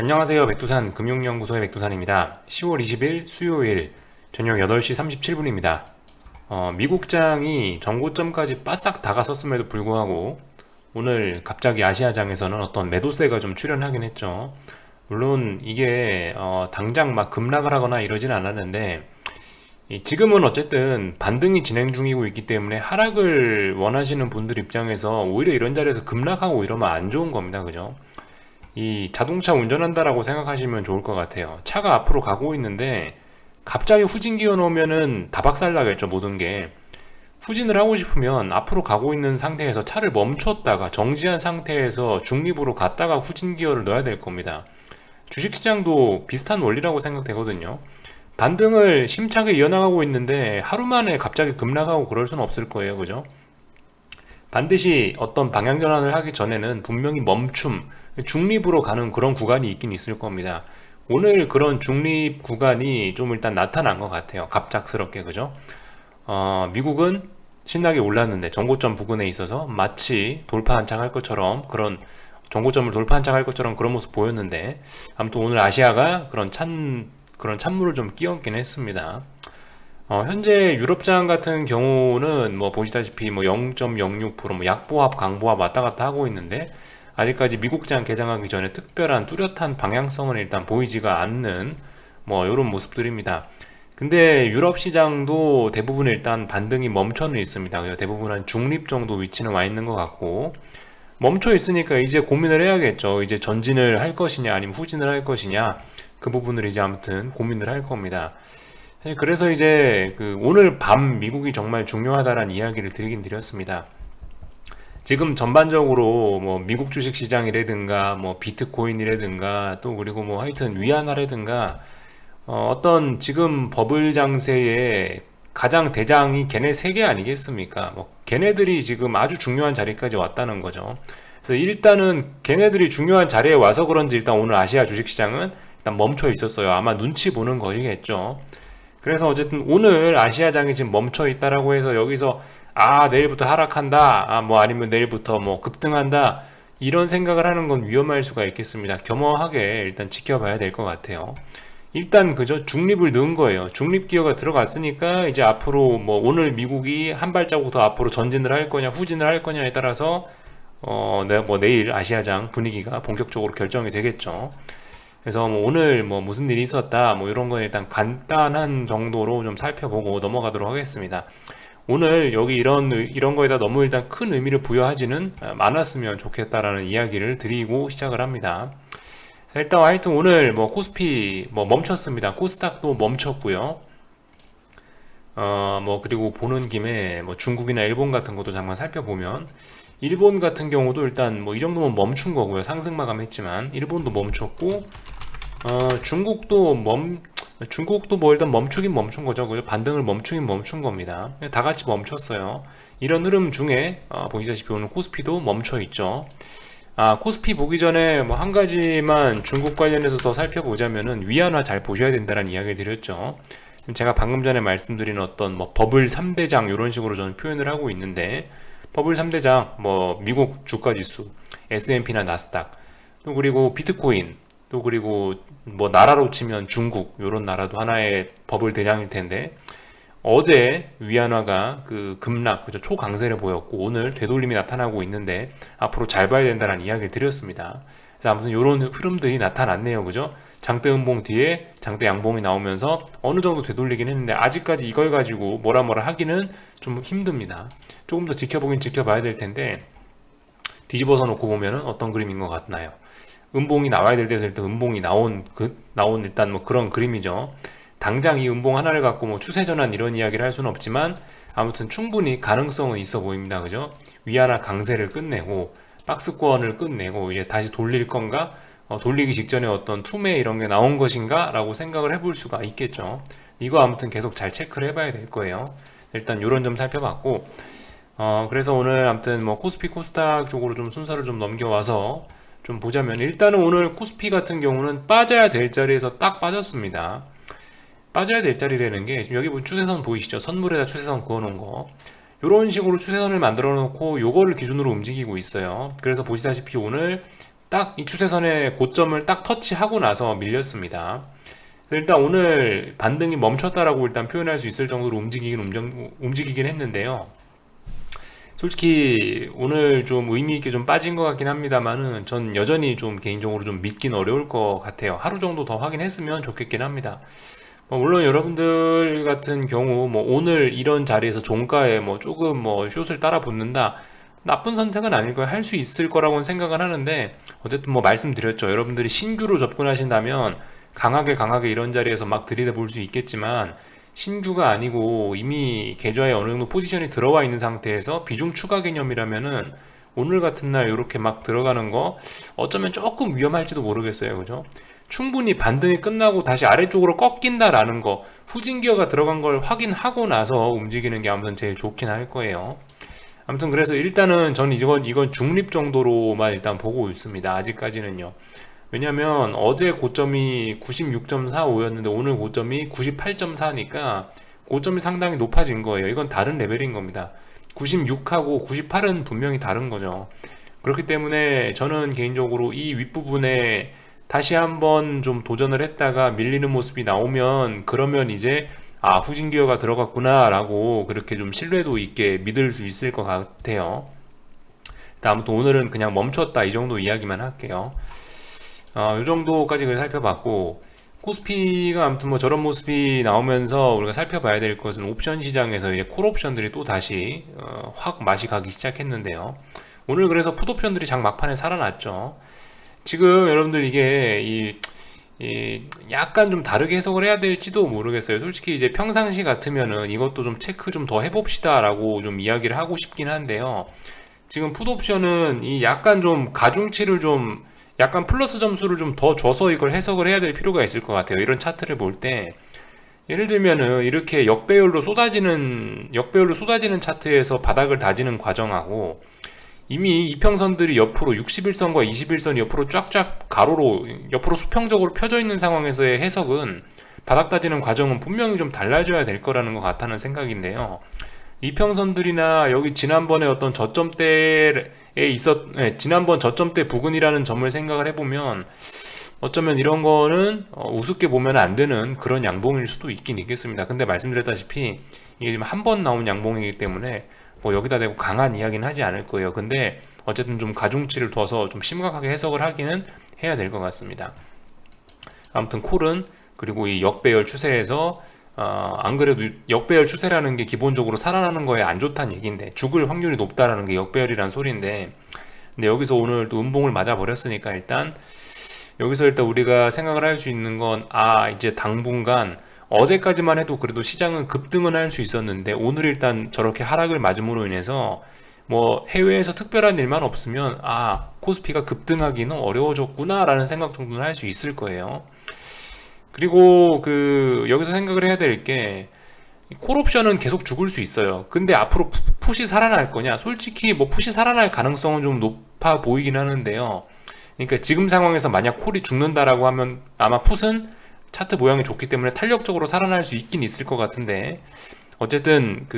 안녕하세요. 백두산 금융연구소의 백두산입니다. 10월 20일 수요일 저녁 8시 37분입니다. 미국장이 전고점까지 바싹 다가섰음에도 불구하고 오늘 갑자기 아시아장에서는 어떤 매도세가 좀 출현하긴 했죠. 물론 이게 당장 막 급락을 하거나 이러진 않았는데 지금은 어쨌든 반등이 진행 중이고 있기 때문에 하락을 원하시는 분들 입장에서 오히려 이런 자리에서 급락하고 이러면 안 좋은 겁니다. 그죠? 이 자동차 운전한다라고 생각하시면 좋을 것 같아요. 차가 앞으로 가고 있는데 갑자기 후진기 어놓으면은 다박살 나겠죠, 모든 게. 후진을 하고 싶으면 앞으로 가고 있는 상태에서 차를 멈췄다가 정지한 상태에서 중립으로 갔다가 후진 기어를 넣어야 될 겁니다. 주식시장도 비슷한 원리라고 생각되거든요. 반등을 심차게 이어나가고 있는데 하루 만에 갑자기 급락하고 그럴 수는 없을 거예요. 그죠? 반드시 어떤 방향 전환을 하기 전에는 분명히 멈춤, 중립으로 가는 그런 구간이 있긴 있을 겁니다. 오늘 그런 중립 구간이 좀 일단 나타난 것 같아요. 갑작스럽게, 그죠? 미국은 신나게 올랐는데 정고점 부근에 있어서 마치 돌파 한창할 것처럼 그런 정고점을 돌파 한창할 것처럼 그런 모습 보였는데 아무튼 오늘 아시아가 그런 찬물을 좀 끼얹긴 했습니다. 현재 유럽장 같은 경우는 뭐 보시다시피 뭐 0.06%뭐 약보합, 강보합 왔다 갔다 하고 있는데 아직까지 미국장 개장하기 전에 특별한 뚜렷한 방향성은 일단 보이지가 않는 뭐 이런 모습들입니다. 근데 유럽 시장도 대부분 일단 반등이 멈춰는 있습니다. 그래서 대부분 한 중립 정도 위치는 와 있는 것 같고 멈춰 있으니까 이제 고민을 해야겠죠. 이제 전진을 할 것이냐 아니면 후진을 할 것이냐 그 부분을 이제 아무튼 고민을 할 겁니다. 그래서 이제 오늘 밤 미국이 정말 중요하다라는 이야기를 드리긴 드렸습니다. 지금 전반적으로 뭐 미국 주식 시장이라든가 뭐 비트코인이라든가 또 그리고 뭐 하여튼 위안화라든가 어떤 지금 버블 장세의 가장 대장이 걔네 세 개 아니겠습니까? 뭐 걔네들이 지금 아주 중요한 자리까지 왔다는 거죠. 그래서 일단은 걔네들이 중요한 자리에 와서 그런지 일단 오늘 아시아 주식 시장은 일단 멈춰 있었어요. 아마 눈치 보는 거이겠죠. 그래서 어쨌든 오늘 아시아장이 지금 멈춰 있다라고 해서 여기서 내일부터 하락한다 뭐 아니면 내일부터 뭐 급등한다 이런 생각을 하는 건 위험할 수가 있겠습니다. 겸허하게 일단 지켜봐야 될 것 같아요. 일단 그저 중립을 넣은 거예요. 중립 기어가 들어갔으니까 이제 앞으로 뭐 오늘 미국이 한 발자국 더 앞으로 전진을 할 거냐 후진을 할 거냐에 따라서 뭐 내일 아시아장 분위기가 본격적으로 결정이 되겠죠. 그래서 뭐 오늘 뭐 무슨 일이 있었다 뭐 이런 건 일단 간단한 정도로 좀 살펴보고 넘어가도록 하겠습니다. 오늘 여기 이런 거에다 너무 일단 큰 의미를 부여하지는 않았으면 좋겠다라는 이야기를 드리고 시작을 합니다. 자, 일단 하여튼 오늘 뭐 코스피 뭐 멈췄습니다. 코스닥도 멈췄고요. 뭐 그리고 보는 김에 뭐 중국이나 일본 같은 것도 잠깐 살펴보면 일본 같은 경우도 일단 뭐 이 정도면 멈춘 거고요. 상승 마감했지만 일본도 멈췄고 중국도 뭐 일단 멈추긴 멈춘 거죠. 그죠? 반등을 멈추긴 멈춘 겁니다. 다 같이 멈췄어요. 이런 흐름 중에 보시다시피 오늘 코스피도 멈춰 있죠. 코스피 보기 전에 뭐 한 가지만 중국 관련해서 더 살펴보자면은 위안화 잘 보셔야 된다는 이야기를 드렸죠. 제가 방금 전에 말씀드린 어떤 뭐 버블 3대장 이런 식으로 저는 표현을 하고 있는데 버블 3대장 뭐 미국 주가 지수, S&P나 나스닥, 또 그리고 비트코인, 또 그리고 뭐 나라로 치면 중국 이런 나라도 하나의 버블 대장일 텐데 어제 위안화가 급락, 그죠? 초강세를 보였고 오늘 되돌림이 나타나고 있는데 앞으로 잘 봐야 된다는 이야기를 드렸습니다. 그래서 아무튼 이런 흐름들이 나타났네요, 그죠? 장대 음봉 뒤에 장대 양봉이 나오면서 어느 정도 되돌리긴 했는데 아직까지 이걸 가지고 뭐라 하기는 좀 힘듭니다. 조금 더 지켜보긴 지켜봐야 될 텐데 뒤집어서 놓고 보면은 어떤 그림인 것 같나요? 음봉이 나와야 될 때서 일단 음봉이 나온 일단 뭐 그런 그림이죠. 당장 이 음봉 하나를 갖고 뭐 추세 전환 이런 이야기를 할 수는 없지만 아무튼 충분히 가능성은 있어 보입니다. 그죠? 위안화 강세를 끝내고 박스권을 끝내고 이제 다시 돌릴 건가? 돌리기 직전에 어떤 투매 이런 게 나온 것인가? 라고 생각을 해볼 수가 있겠죠. 이거 아무튼 계속 잘 체크를 해봐야 될 거예요. 일단 이런 점 살펴봤고 그래서 오늘 아무튼 뭐 코스피 코스닥 쪽으로 좀 순서를 좀 넘겨와서 좀 보자면 일단은 오늘 코스피 같은 경우는 빠져야 될 자리에서 딱 빠졌습니다. 빠져야 될 자리라는 게 지금 여기 보면 추세선 보이시죠? 선물에다 추세선 그어놓은 거 이런 식으로 추세선을 만들어 놓고 요거를 기준으로 움직이고 있어요. 그래서 보시다시피 오늘 딱 이 추세선의 고점을 딱 터치하고 나서 밀렸습니다. 일단 오늘 반등이 멈췄다라고 일단 표현할 수 있을 정도로 움직이긴 했는데요. 솔직히 오늘 좀 의미 있게 좀 빠진 것 같긴 합니다만은 전 여전히 좀 개인적으로 좀 믿긴 어려울 것 같아요. 하루 정도 더 확인했으면 좋겠긴 합니다. 물론 여러분들 같은 경우 뭐 오늘 이런 자리에서 종가에 뭐 조금 뭐 숏을 따라 붙는다, 나쁜 선택은 아닐 거예요. 할 수 있을 거라고는 생각은 하는데, 어쨌든 뭐 말씀드렸죠. 여러분들이 신규로 접근하신다면 강하게 이런 자리에서 막 들이대볼 수 있겠지만, 신규가 아니고 이미 계좌에 어느 정도 포지션이 들어와 있는 상태에서 비중 추가 개념이라면은 오늘 같은 날 이렇게 막 들어가는 거 어쩌면 조금 위험할지도 모르겠어요. 그죠? 충분히 반등이 끝나고 다시 아래쪽으로 꺾인다라는 거, 후진기어가 들어간 걸 확인하고 나서 움직이는 게 아무튼 제일 좋긴 할 거예요. 아무튼 그래서 일단은 저는 이건 중립 정도로만 일단 보고 있습니다. 아직까지는요. 왜냐면 어제 고점이 96.45였는데 오늘 고점이 98.4니까 고점이 상당히 높아진 거예요. 이건 다른 레벨인 겁니다. 96하고 98은 분명히 다른 거죠. 그렇기 때문에 저는 개인적으로 이 윗부분에 다시 한번 좀 도전을 했다가 밀리는 모습이 나오면, 그러면 이제 후진 기어가 들어갔구나 라고 그렇게 좀 신뢰도 있게 믿을 수 있을 것 같아요. 아무튼 오늘은 그냥 멈췄다 이 정도 이야기만 할게요. 이 정도까지 살펴봤고, 코스피가 아무튼 뭐 저런 모습이 나오면서 우리가 살펴봐야 될 것은 옵션 시장에서 이제 콜 옵션들이 또 다시 확 맛이 가기 시작했는데요. 오늘 그래서 풋 옵션들이 장 막판에 살아났죠. 지금 여러분들 이게 약간 좀 다르게 해석을 해야 될지도 모르겠어요. 솔직히 이제 평상시 같으면은 이것도 좀 체크 좀 더 해봅시다 라고 좀 이야기를 하고 싶긴 한데요. 지금 풋옵션은 이 약간 좀 가중치를 좀 약간 플러스 점수를 좀 더 줘서 이걸 해석을 해야 될 필요가 있을 것 같아요. 이런 차트를 볼 때 예를 들면은 이렇게 역배열로 쏟아지는 차트에서 바닥을 다지는 과정하고, 이미 이평선들이 옆으로 61선과 21선이 옆으로 쫙쫙 가로로 옆으로 수평적으로 펴져 있는 상황에서의 해석은, 바닥 다지는 과정은 분명히 좀 달라져야 될 거라는 것 같다는 생각인데요. 이평선들이나 여기 지난번에 어떤 지난번 저점대 부근이라는 점을 생각을 해보면 어쩌면 이런 거는 우습게 보면 안 되는 그런 양봉일 수도 있긴 있겠습니다. 근데 말씀드렸다시피 이게 지금 한 번 나온 양봉이기 때문에 뭐 여기다 대고 강한 이야기는 하지 않을 거예요. 근데 어쨌든 좀 가중치를 둬서 좀 심각하게 해석을 하기는 해야 될 것 같습니다. 아무튼 콜은 그리고 이 역배열 추세에서 안 그래도 역배열 추세라는 게 기본적으로 살아나는 거에 안 좋다는 얘기인데, 죽을 확률이 높다라는 게 역배열이란 소리인데, 근데 여기서 오늘 또 음봉을 맞아 버렸으니까 일단 우리가 생각을 할 수 있는 건, 이제 당분간 어제까지만 해도 그래도 시장은 급등은 할 수 있었는데 오늘 일단 저렇게 하락을 맞음으로 인해서 뭐 해외에서 특별한 일만 없으면 코스피가 급등하기는 어려워졌구나 라는 생각 정도는 할 수 있을 거예요. 그리고 여기서 생각을 해야 될 게, 콜옵션은 계속 죽을 수 있어요. 근데 앞으로 풋이 살아날 거냐? 솔직히 뭐 풋이 살아날 가능성은 좀 높아 보이긴 하는데요. 그러니까 지금 상황에서 만약 콜이 죽는다라고 하면 아마 풋은 차트 모양이 좋기 때문에 탄력적으로 살아날 수 있긴 있을 것 같은데, 어쨌든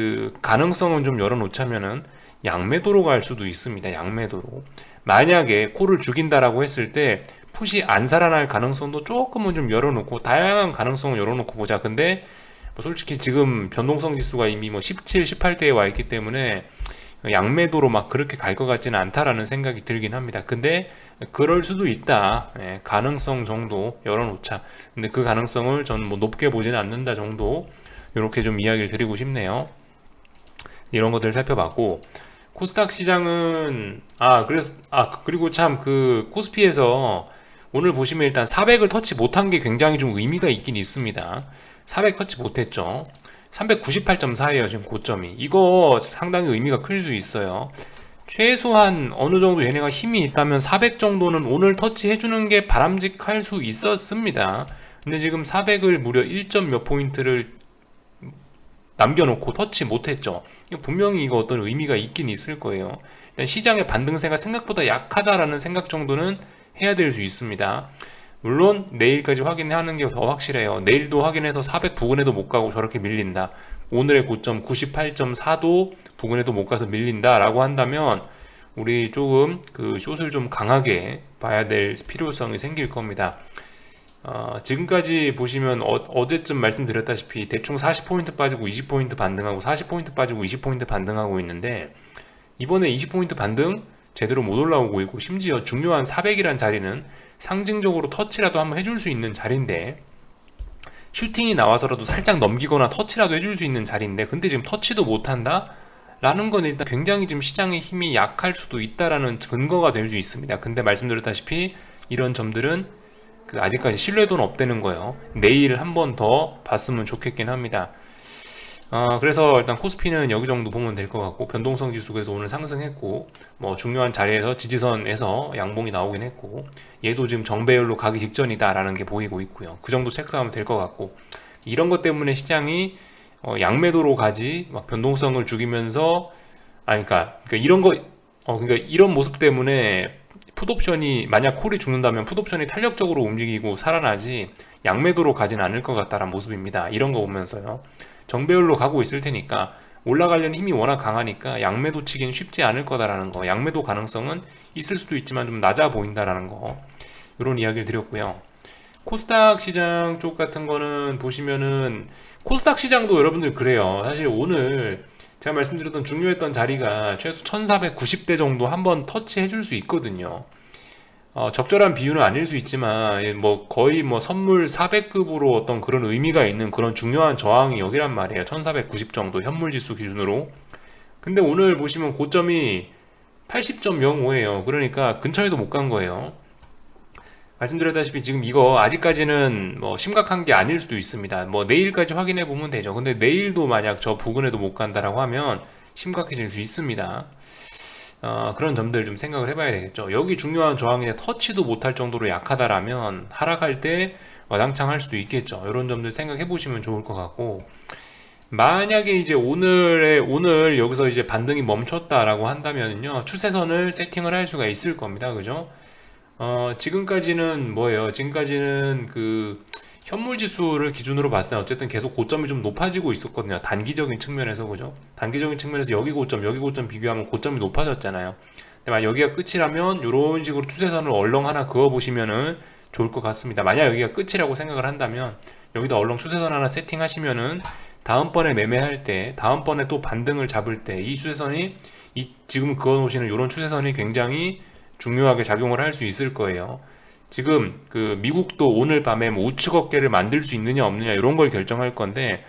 가능성은 좀 열어놓자면은 양매도로 갈 수도 있습니다. 양매도로. 만약에 콜을 죽인다라고 했을 때 풋이 안 살아날 가능성도 조금은 좀 열어놓고, 다양한 가능성을 열어놓고 보자. 근데 뭐 솔직히 지금 변동성 지수가 이미 뭐 17, 18대에 와 있기 때문에 양매도로 막 그렇게 갈 것 같지는 않다라는 생각이 들긴 합니다. 근데 그럴 수도 있다. 가능성 정도 열어놓자. 근데 그 가능성을 저는 뭐 높게 보지는 않는다 정도, 이렇게 좀 이야기를 드리고 싶네요. 이런 것들 살펴봤고, 코스닥 시장은 그리고 참 코스피에서 오늘 보시면 일단 400을 터치 못한 게 굉장히 좀 의미가 있긴 있습니다. 400 터치 못했죠. 398.4예요 지금 고점이. 이거 상당히 의미가 클 수 있어요. 최소한 어느 정도 얘네가 힘이 있다면 400 정도는 오늘 터치해주는 게 바람직할 수 있었습니다. 근데 지금 400을 무려 1점 몇 포인트를 남겨놓고 터치 못했죠. 분명히 이거 어떤 의미가 있긴 있을 거예요. 일단 시장의 반등세가 생각보다 약하다라는 생각 정도는 해야 될 수 있습니다. 물론 내일까지 확인하는 게 더 확실해요. 내일도 확인해서 400 부근에도 못 가고 저렇게 밀린다, 오늘의 고점 98.4도 부근에도 못 가서 밀린다 라고 한다면 우리 조금 그 숏을 좀 강하게 봐야 될 필요성이 생길 겁니다. 지금까지 보시면 어제쯤 말씀드렸다시피 대충 40포인트 빠지고 20포인트 반등하고 40포인트 빠지고 20포인트 반등하고 있는데, 이번에 20포인트 반등 제대로 못 올라오고 있고, 심지어 중요한 400이란 자리는 상징적으로 터치라도 한번 해줄 수 있는 자리인데, 슈팅이 나와서라도 살짝 넘기거나 터치라도 해줄 수 있는 자리인데, 근데 지금 터치도 못한다? 라는 건 일단 굉장히 지금 시장의 힘이 약할 수도 있다라는 근거가 될 수 있습니다. 근데 말씀드렸다시피 이런 점들은 아직까지 신뢰도는 없다는 거예요. 내일 한 번 더 봤으면 좋겠긴 합니다. 그래서 일단 코스피는 여기 정도 보면 될 것 같고, 변동성 지수에서 오늘 상승했고, 뭐 중요한 자리에서 지지선에서 양봉이 나오긴 했고, 얘도 지금 정배열로 가기 직전이다라는 게 보이고 있고요. 그 정도 체크하면 될 것 같고, 이런 것 때문에 시장이 양매도로 가지, 막 변동성을 죽이면서, 그러니까 이런 거, 그러니까 이런 모습 때문에 풋옵션이, 만약 콜이 죽는다면 풋옵션이 탄력적으로 움직이고 살아나지 양매도로 가진 않을 것 같다는 모습입니다. 이런 거 보면서요. 정배열로 가고 있을 테니까 올라가려는 힘이 워낙 강하니까 양매도 치기는 쉽지 않을 거다라는 거, 양매도 가능성은 있을 수도 있지만 좀 낮아 보인다라는 거, 이런 이야기를 드렸고요. 코스닥 시장 쪽 같은 거는 보시면은, 코스닥 시장도 여러분들 그래요. 사실 오늘 제가 말씀드렸던 중요했던 자리가 최소 1490대 정도 한번 터치해 줄 수 있거든요. 적절한 비유는 아닐 수 있지만 뭐 거의 뭐 선물 400급으로 어떤 그런 의미가 있는 그런 중요한 저항이 여기란 말이에요. 1490 정도 현물지수 기준으로. 근데 오늘 보시면 고점이 80.05예요. 그러니까 근처에도 못 간 거예요. 말씀드렸다시피 지금 이거 아직까지는 뭐 심각한 게 아닐 수도 있습니다. 뭐 내일까지 확인해 보면 되죠. 근데 내일도 만약 저 부근에도 못 간다라고 하면 심각해질 수 있습니다. 그런 점들 좀 생각을 해봐야 되겠죠. 여기 중요한 저항에 터치도 못할 정도로 약하다라면 하락할 때 와장창 할 수도 있겠죠. 이런 점들 생각해 보시면 좋을 것 같고, 만약에 이제 오늘 여기서 이제 반등이 멈췄다라고 한다면요, 추세선을 세팅을 할 수가 있을 겁니다. 그죠? 지금까지는 뭐예요? 지금까지는 그 현물 지수를 기준으로 봤을 때 어쨌든 계속 고점이 좀 높아지고 있었거든요. 단기적인 측면에서, 그죠? 단기적인 측면에서 여기 고점 비교하면 고점이 높아졌잖아요. 근데 만약 여기가 끝이라면 이런 식으로 추세선을 얼렁 하나 그어 보시면은 좋을 것 같습니다. 만약 여기가 끝이라고 생각을 한다면 여기다 얼렁 추세선 하나 세팅하시면은 다음번에 매매할 때, 다음번에 또 반등을 잡을 때 이 추세선이, 지금 그어 놓으시는 이런 추세선이 굉장히 중요하게 작용을 할 수 있을 거예요. 지금 그 미국도 오늘 밤에 뭐 우측 어깨를 만들 수 있느냐 없느냐 이런 걸 결정할 건데,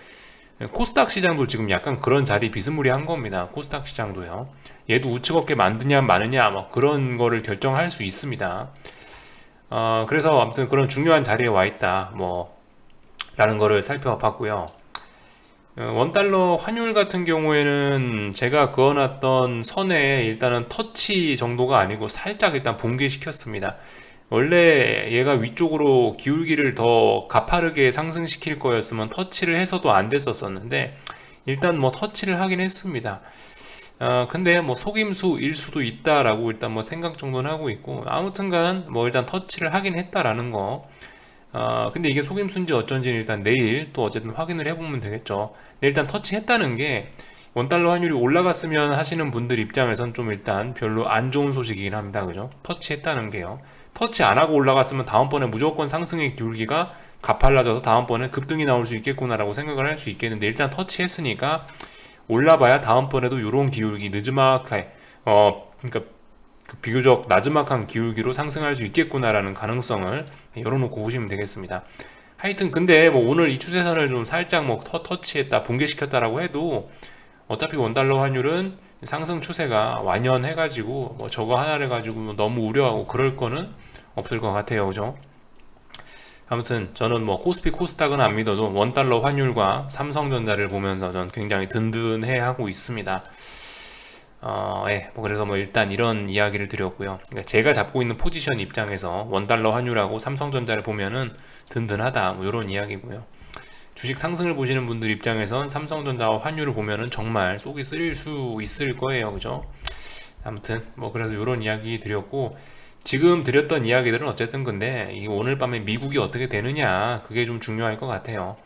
코스닥 시장도 지금 약간 그런 자리 비스무리한 겁니다. 코스닥 시장도요. 얘도 우측 어깨 만드냐 마느냐 뭐 그런 거를 결정할 수 있습니다. 그래서 아무튼 그런 중요한 자리에 와 있다 뭐 라는 거를 살펴봤고요. 원달러 환율 같은 경우에는 제가 그어놨던 선에 일단은 터치 정도가 아니고 살짝 일단 붕괴시켰습니다. 원래 얘가 위쪽으로 기울기를 더 가파르게 상승시킬 거였으면 터치를 해서도 안 됐었었는데 일단 뭐 터치를 하긴 했습니다. 근데 뭐 속임수일 수도 있다라고 일단 뭐 생각 정도는 하고 있고, 아무튼간 뭐 일단 터치를 하긴 했다라는 거. 근데 이게 속임수인지 어쩐지는 일단 내일 또 어쨌든 확인을 해보면 되겠죠. 근데 일단 터치했다는 게 원달러 환율이 올라갔으면 하시는 분들 입장에선 좀 일단 별로 안 좋은 소식이긴 합니다. 그죠? 터치했다는 게요. 터치 안 하고 올라갔으면 다음번에 무조건 상승의 기울기가 가팔라져서 다음번에 급등이 나올 수 있겠구나라고 생각을 할 수 있겠는데, 일단 터치했으니까 올라봐야 다음번에도 이런 기울기 느즈막하게, 그러니까 비교적 나즈막한 기울기로 상승할 수 있겠구나라는 가능성을 열어놓고 보시면 되겠습니다. 하여튼 근데 뭐 오늘 이 추세선을 좀 살짝 뭐 터치했다 붕괴시켰다라고 해도 어차피 원달러 환율은 상승 추세가 완연해가지고 뭐 저거 하나를 가지고 너무 우려하고 그럴 거는 없을 것 같아요. 그죠? 아무튼 저는 뭐 코스피 코스닥은 안 믿어도 원달러 환율과 삼성전자를 보면서 전 굉장히 든든해 하고 있습니다. 뭐 그래서 뭐 일단 이런 이야기를 드렸고요. 그러니까 제가 잡고 있는 포지션 입장에서 원달러 환율하고 삼성전자를 보면은 든든하다 뭐 이런 이야기고요. 주식 상승을 보시는 분들 입장에선 삼성전자와 환율을 보면은 정말 속이 쓰릴 수 있을 거예요. 그죠? 아무튼 뭐 그래서 이런 이야기 드렸고, 지금 드렸던 이야기들은 어쨌든 근데 이 오늘 밤에 미국이 어떻게 되느냐 그게 좀 중요할 것 같아요.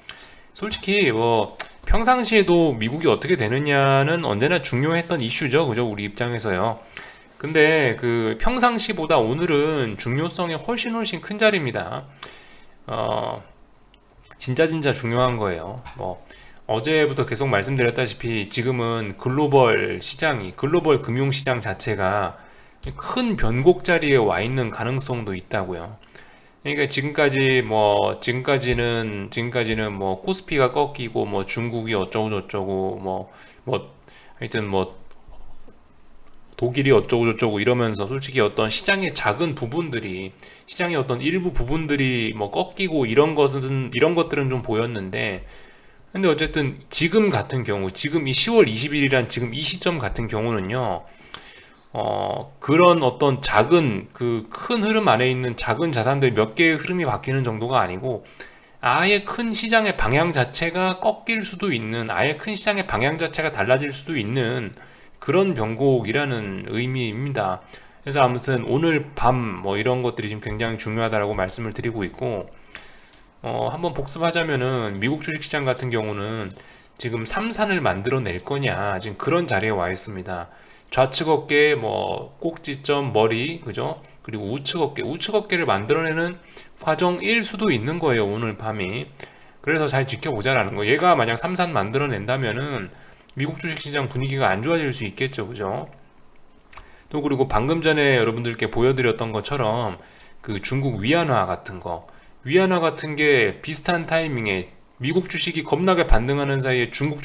솔직히 뭐 평상시에도 미국이 어떻게 되느냐는 언제나 중요했던 이슈죠. 그죠? 우리 입장에서요. 근데 그 평상시보다 오늘은 중요성이 훨씬 큰 자리입니다. 어, 진짜 중요한 거예요. 뭐 어제부터 계속 말씀드렸다시피 지금은 글로벌 금융 시장 자체가 큰 변곡 자리에 와 있는 가능성도 있다고요. 그러니까 지금까지는 뭐 코스피가 꺾이고 뭐 중국이 어쩌고 저쩌고 뭐 하여튼 뭐 독일이 어쩌고 저쩌고 이러면서 솔직히 어떤 시장의 어떤 일부 부분들이 뭐 꺾이고 이런 것들은 좀 보였는데, 근데 어쨌든 지금 이 10월 20일이란 지금 이 시점 같은 경우는요, 그런 어떤 큰 흐름 안에 있는 작은 자산들 몇 개의 흐름이 바뀌는 정도가 아니고, 아예 큰 시장의 방향 자체가 꺾일 수도 있는, 아예 큰 시장의 방향 자체가 달라질 수도 있는 그런 변곡이라는 의미입니다. 그래서 아무튼 오늘 밤 뭐 이런 것들이 지금 굉장히 중요하다라고 말씀을 드리고 있고, 한번 복습하자면은 미국 주식시장 같은 경우는 지금 삼산을 만들어낼 거냐 지금 그런 자리에 와 있습니다. 좌측 어깨 뭐 꼭지점 머리 그죠? 그리고 우측 어깨를 만들어내는 과정일 수도 있는 거예요, 오늘 밤이. 그래서 잘 지켜보자라는 거. 얘가 만약 삼산 만들어낸다면은 미국 주식시장 분위기가 안 좋아질 수 있겠죠, 그죠? 또 그리고 방금 전에 여러분들께 보여드렸던 것처럼 그 중국 위안화 같은 게 비슷한 타이밍에 미국 주식이 겁나게 반등하는 사이에 중국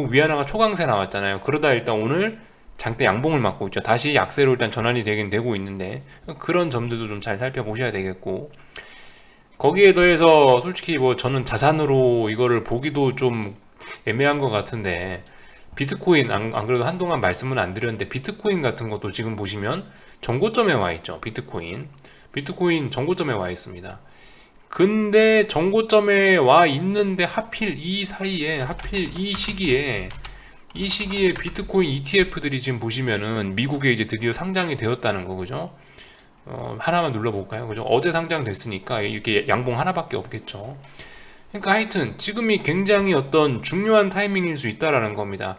위안화가 초강세 나왔잖아요. 그러다 일단 오늘 장대 양봉을 맞고 있죠. 다시 약세로 일단 전환이 되긴 되고 있는데, 그런 점들도 좀 잘 살펴보셔야 되겠고, 거기에 더해서 솔직히 뭐 저는 자산으로 이거를 보기도 좀 애매한 것 같은데, 비트코인 안 그래도 한동안 말씀은 안 드렸는데, 비트코인 같은 것도 지금 보시면 정고점에 와 있죠. 비트코인 정고점에 와 있습니다. 근데 정고점에 와 있는데 하필 이 시기에 비트코인 ETF들이 지금 보시면은 미국에 이제 드디어 상장이 되었다는 거, 그죠? 하나만 눌러볼까요? 그죠? 어제 상장됐으니까 이렇게 양봉 하나밖에 없겠죠. 그러니까 하여튼 지금이 굉장히 어떤 중요한 타이밍일 수 있다라는 겁니다.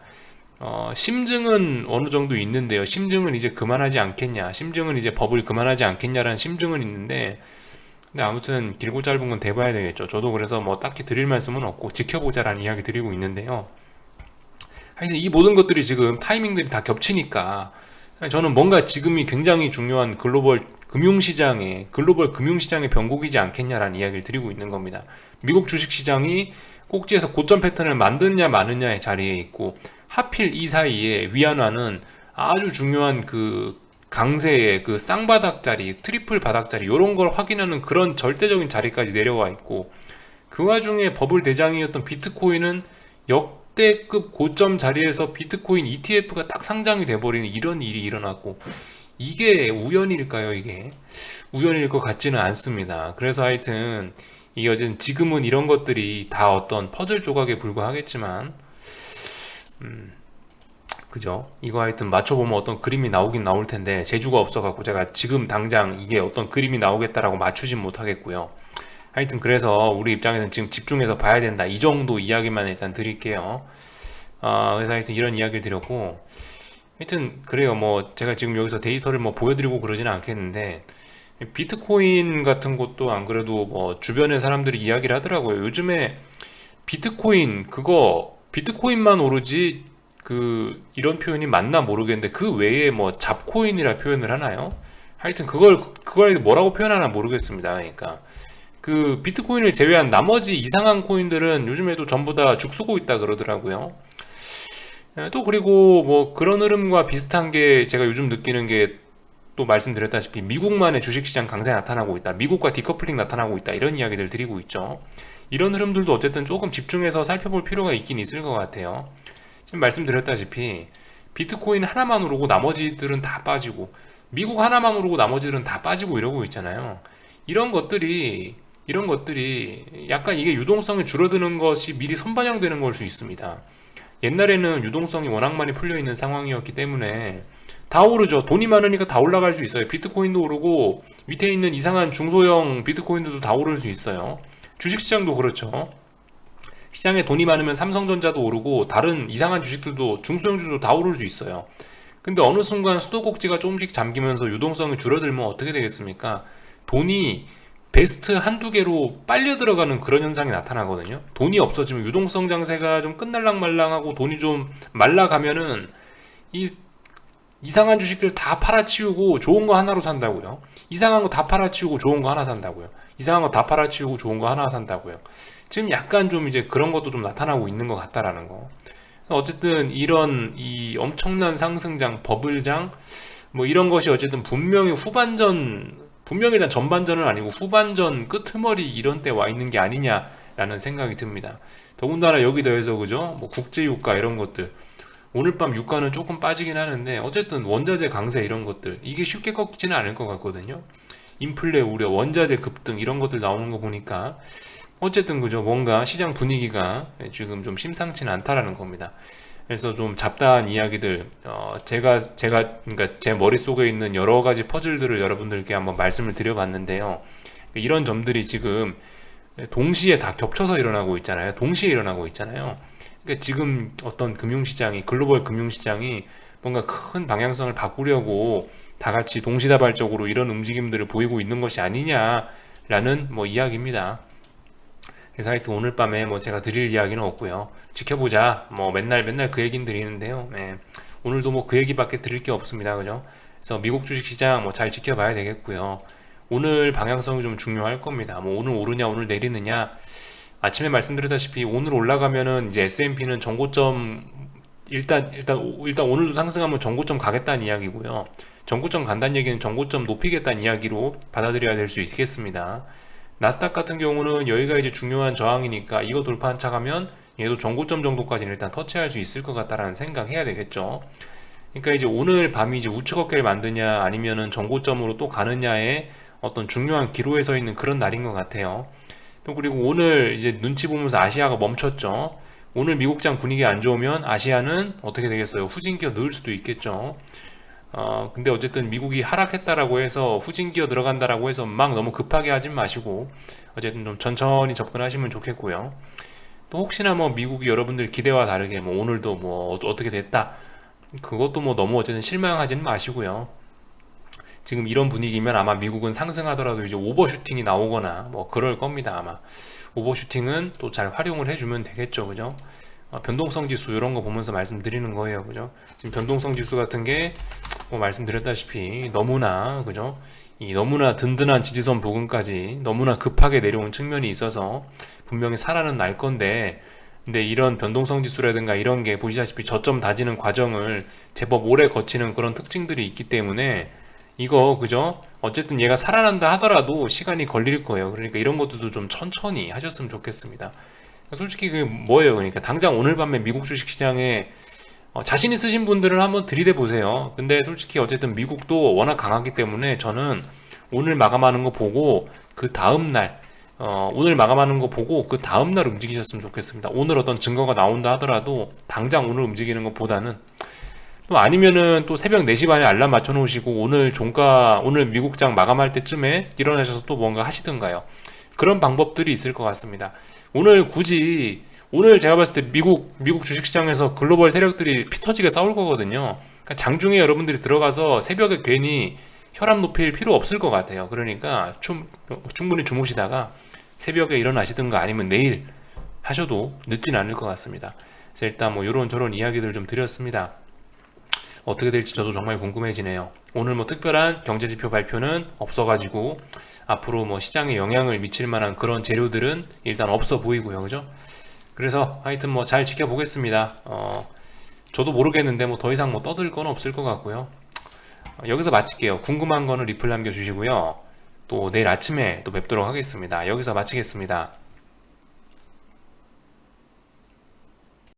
심증은 어느 정도 있는데요. 심증은 이제 그만하지 않겠냐, 심증은 이제 버블 그만하지 않겠냐라는 심증은 있는데, 근데 아무튼 길고 짧은 건 돼봐야 되겠죠. 저도 그래서 뭐 딱히 드릴 말씀은 없고 지켜보자라는 이야기 드리고 있는데요. 하여튼 이 모든 것들이 지금 타이밍들이 다 겹치니까 저는 뭔가 지금이 굉장히 중요한 글로벌 금융시장의 변곡이지 않겠냐라는 이야기를 드리고 있는 겁니다. 미국 주식시장이 꼭지에서 고점 패턴을 만드느냐 마느냐의 자리에 있고, 하필 이 사이에 위안화는 아주 중요한 그 강세의 그 쌍바닥자리, 트리플 바닥자리 이런 걸 확인하는 그런 절대적인 자리까지 내려와 있고, 그 와중에 버블 대장이었던 비트코인은 역대급 고점 자리에서 비트코인 ETF가 딱 상장이 돼버리는 이런 일이 일어났고, 이게 우연일까요? 이게 우연일 것 같지는 않습니다. 그래서 하여튼 지금은 이런 것들이 다 어떤 퍼즐 조각에 불과하겠지만, 그죠? 이거 하여튼 맞춰보면 어떤 그림이 나오긴 나올 텐데, 재주가 없어갖고 제가 지금 당장 이게 어떤 그림이 나오겠다라고 맞추진 못하겠고요. 하여튼 그래서 우리 입장에서는 지금 집중해서 봐야 된다, 이 정도 이야기만 일단 드릴게요. 그래서 하여튼 이런 이야기를 드렸고, 하여튼 그래요. 뭐 제가 지금 여기서 데이터를 뭐 보여드리고 그러지는 않겠는데, 비트코인 같은 것도 안 그래도 뭐 주변의 사람들이 이야기를 하더라고요. 요즘에 비트코인만 오르지, 이런 표현이 맞나 모르겠는데 그 외에 뭐 잡코인이라 표현을 하나요? 하여튼 그걸 뭐라고 표현하나 모르겠습니다. 그러니까 그 비트코인을 제외한 나머지 이상한 코인들은 요즘에도 전부 다 죽쓰고 있다 그러더라고요. 또 그리고 뭐 그런 흐름과 비슷한 게 제가 요즘 느끼는 게, 또 말씀드렸다시피 미국만의 주식시장 강세 나타나고 있다, 미국과 디커플링 나타나고 있다, 이런 이야기들 드리고 있죠. 이런 흐름들도 어쨌든 조금 집중해서 살펴볼 필요가 있긴 있을 것 같아요. 지금 말씀드렸다시피 비트코인 하나만 오르고 나머지들은 다 빠지고, 미국 하나만 오르고 나머지들은 다 빠지고 이러고 있잖아요. 이런 것들이 약간 이게 유동성이 줄어드는 것이 미리 선반영되는 걸 수 있습니다. 옛날에는 유동성이 워낙 많이 풀려 있는 상황이었기 때문에 다 오르죠. 돈이 많으니까 다 올라갈 수 있어요. 비트코인도 오르고 밑에 있는 이상한 중소형 비트코인들도 다 오를 수 있어요. 주식시장도 그렇죠. 시장에 돈이 많으면 삼성전자도 오르고 다른 이상한 주식들도, 중소형주도 다 오를 수 있어요. 근데 어느 순간 수도꼭지가 조금씩 잠기면서 유동성이 줄어들면 어떻게 되겠습니까? 돈이 베스트 한두 개로 빨려 들어가는 그런 현상이 나타나거든요. 돈이 없어지면 유동성 장세가 좀 끝날랑말랑하고 돈이 좀 말라가면은 이 이상한 주식들 다 팔아치우고 좋은 거 하나로 산다고요. 이상한 거 다 팔아치우고 좋은 거 하나 산다고요. 이상한 거 다 팔아치우고 좋은 거 하나 산다고요. 지금 약간 좀 이제 그런 것도 좀 나타나고 있는 것 같다라는 거. 어쨌든 이런 이 엄청난 상승장, 버블장 뭐 이런 것이 어쨌든 분명히 분명히 일단 전반전은 아니고 후반전 끄트머리 이런 때 와 있는 게 아니냐라는 생각이 듭니다. 더군다나 여기 더해서 그죠? 뭐 국제유가 이런 것들 오늘 밤 유가는 조금 빠지긴 하는데 어쨌든 원자재 강세 이런 것들 이게 쉽게 꺾이지는 않을 것 같거든요. 인플레 우려, 원자재 급등 이런 것들 나오는 거 보니까 어쨌든 그죠, 뭔가 시장 분위기가 지금 좀 심상치는 않다라는 겁니다. 그래서 좀 잡다한 이야기들 제가 그러니까 제 머릿속에 있는 여러 가지 퍼즐들을 여러분들께 한번 말씀을 드려봤는데요. 이런 점들이 지금 동시에 다 겹쳐서 일어나고 있잖아요. 동시에 일어나고 있잖아요. 그러니까 지금 어떤 금융시장이, 글로벌 금융시장이 뭔가 큰 방향성을 바꾸려고 다 같이 동시다발적으로 이런 움직임들을 보이고 있는 것이 아니냐라는 뭐 이야기입니다. 그래서 하여튼 오늘 밤에 뭐 제가 드릴 이야기는 없고요. 지켜보자. 뭐 맨날 그 얘기는 드리는데요. 네. 오늘도 뭐 그 얘기밖에 드릴 게 없습니다. 그죠? 그래서 미국 주식시장 뭐 잘 지켜봐야 되겠고요. 오늘 방향성이 좀 중요할 겁니다. 뭐 오늘 오르냐, 오늘 내리느냐. 아침에 말씀드렸다시피 오늘 올라가면은 이제 S&P는 전고점 일단 오늘도 상승하면 전고점 가겠다는 이야기고요. 전고점 간다는 얘기는 전고점 높이겠다는 이야기로 받아들여야 될 수 있겠습니다. 나스닥 같은 경우는 여기가 이제 중요한 저항이니까 이거 돌파한 차 가면 얘도 전고점 정도까지는 일단 터치할 수 있을 것 같다라는 생각 해야 되겠죠. 그러니까 이제 오늘 밤이 이제 우측 어깨를 만드냐 아니면은 전고점으로 또 가느냐의 어떤 중요한 기로에 서 있는 그런 날인 것 같아요. 또 그리고 오늘 이제 눈치 보면서 아시아가 멈췄죠. 오늘 미국장 분위기 안 좋으면 아시아는 어떻게 되겠어요? 후진기어 넣을 수도 있겠죠. 근데 어쨌든 미국이 하락했다라고 해서 후진기어 들어간다라고 해서 막 너무 급하게 하진 마시고 어쨌든 좀 천천히 접근하시면 좋겠고요. 또 혹시나 뭐 미국이 여러분들 기대와 다르게 뭐 오늘도 뭐 어떻게 됐다 그것도 뭐 너무 어쨌든 실망하지는 마시고요. 지금 이런 분위기면 아마 미국은 상승하더라도 이제 오버슈팅이 나오거나 뭐 그럴 겁니다. 아마 오버슈팅은 또 잘 활용을 해주면 되겠죠. 그죠? 변동성 지수 이런 거 보면서 말씀드리는 거예요. 그죠? 지금 변동성 지수 같은 게 뭐 말씀드렸다시피 너무나 그죠? 이 너무나 든든한 지지선 부근까지 너무나 급하게 내려온 측면이 있어서 분명히 살아는 날 건데 근데 이런 변동성 지수라든가 이런 게 보시다시피 저점 다지는 과정을 제법 오래 거치는 그런 특징들이 있기 때문에 이거 그죠? 어쨌든 얘가 살아난다 하더라도 시간이 걸릴 거예요. 그러니까 이런 것들도 좀 천천히 하셨으면 좋겠습니다. 솔직히 그 뭐예요? 그러니까 당장 오늘 밤에 미국 주식시장에 자신 있으신 분들은 한번 들이대 보세요. 근데 솔직히 어쨌든 미국도 워낙 강하기 때문에 저는 오늘 마감하는 거 보고 그 다음날 오늘 마감하는 거 보고 그 다음날 움직이셨으면 좋겠습니다. 오늘 어떤 증거가 나온다 하더라도 당장 오늘 움직이는 것보다는 또 아니면은 또 새벽 4시 반에 알람 맞춰 놓으시고 오늘 미국장 마감할 때쯤에 일어나셔서 또 뭔가 하시든가요. 그런 방법들이 있을 것 같습니다. 오늘 제가 봤을 때 미국 주식시장에서 글로벌 세력들이 피 터지게 싸울 거거든요. 그러니까 장중에 여러분들이 들어가서 새벽에 괜히 혈압 높일 필요 없을 것 같아요. 그러니까 충분히 주무시다가 새벽에 일어나시든가 아니면 내일 하셔도 늦진 않을 것 같습니다. 그래서 일단 뭐 요런 저런 이야기들 좀 드렸습니다. 어떻게 될지 저도 정말 궁금해지네요. 오늘 뭐 특별한 경제지표 발표는 없어가지고 앞으로 뭐 시장에 영향을 미칠 만한 그런 재료들은 일단 없어 보이고요. 그죠? 그래서 하여튼 뭐 잘 지켜보겠습니다. 저도 모르겠는데 뭐 더 이상 뭐 떠들 건 없을 것 같고요. 여기서 마칠게요. 궁금한 거는 리플 남겨주시고요. 또 내일 아침에 또 뵙도록 하겠습니다. 여기서 마치겠습니다.